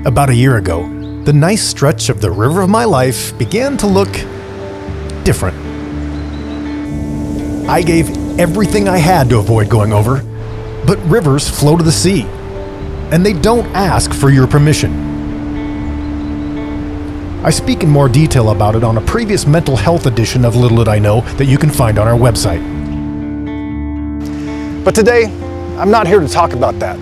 About a year ago, the nice stretch of the river of my life began to look different. I gave everything I had to avoid going over, but rivers flow to the sea, and they don't ask for your permission. I speak in more detail about it on a previous mental health edition of Little Did I Know that you can find on our website. But today, I'm not here to talk about that.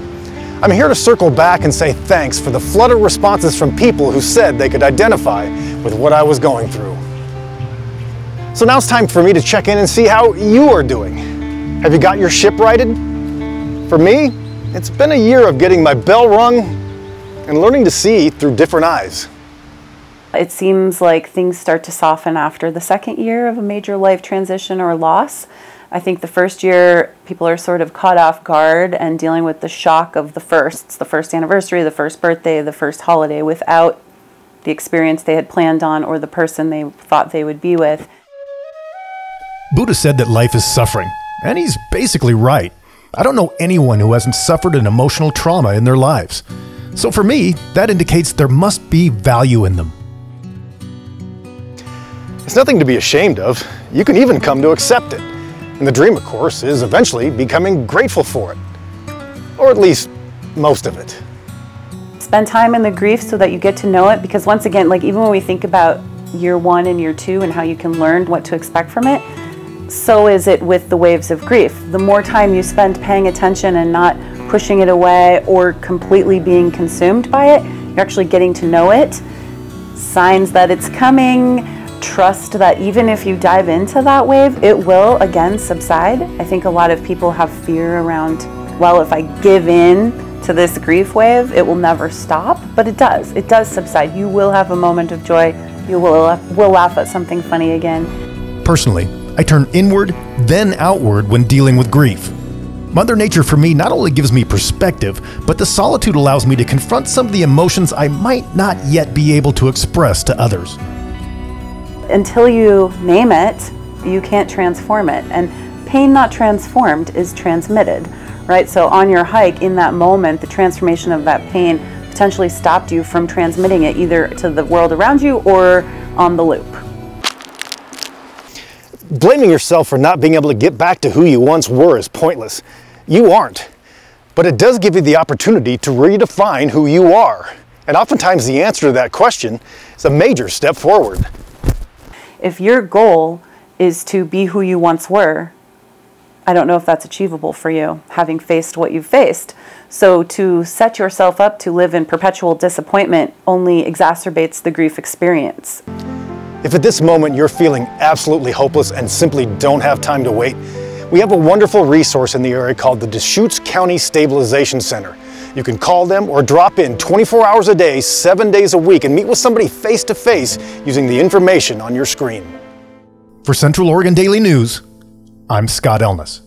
I'm here to circle back and say thanks for the flood of responses from people who said they could identify with what I was going through. So now it's time for me to check in and see how you are doing. Have you got your ship righted? For me, it's been a year of getting my bell rung and learning to see through different eyes. It seems like things start to soften after the second year of a major life transition or loss. I think the first year, people are sort of caught off guard and dealing with the shock of the firsts, the first anniversary, the first birthday, the first holiday, without the experience they had planned on or the person they thought they would be with. Buddha said that life is suffering, and he's basically right. I don't know anyone who hasn't suffered an emotional trauma in their lives. So for me, that indicates there must be value in them. It's nothing to be ashamed of. You can even come to accept it. And the dream, of course, is eventually becoming grateful for it. Or at least most of it. Spend time in the grief so that you get to know it, because once again, like even when we think about year one and year two and how you can learn what to expect from it, so is it with the waves of grief. The more time you spend paying attention and not pushing it away or completely being consumed by it, you're actually getting to know it. Signs that it's coming. Trust that even if you dive into that wave, it will again subside. I think a lot of people have fear around, well, if I give in to this grief wave, it will never stop, but it does. It does subside. You will have a moment of joy. You will laugh at something funny again. Personally, I turn inward, then outward when dealing with grief. Mother Nature for me not only gives me perspective, but the solitude allows me to confront some of the emotions I might not yet be able to express to others. Until you name it, you can't transform it. And pain not transformed is transmitted, right? So on your hike, in that moment, the transformation of that pain potentially stopped you from transmitting it either to the world around you or on the loop. Blaming yourself for not being able to get back to who you once were is pointless. You aren't. But it does give you the opportunity to redefine who you are. And oftentimes the answer to that question is a major step forward. If your goal is to be who you once were, I don't know if that's achievable for you, having faced what you've faced. So to set yourself up to live in perpetual disappointment only exacerbates the grief experience. If at this moment you're feeling absolutely hopeless and simply don't have time to wait, we have a wonderful resource in the area called the Deschutes County Stabilization Center. You can call them or drop in 24 hours a day, 7 days a week, and meet with somebody face-to-face using the information on your screen. For Central Oregon Daily News, I'm Scott Elnes.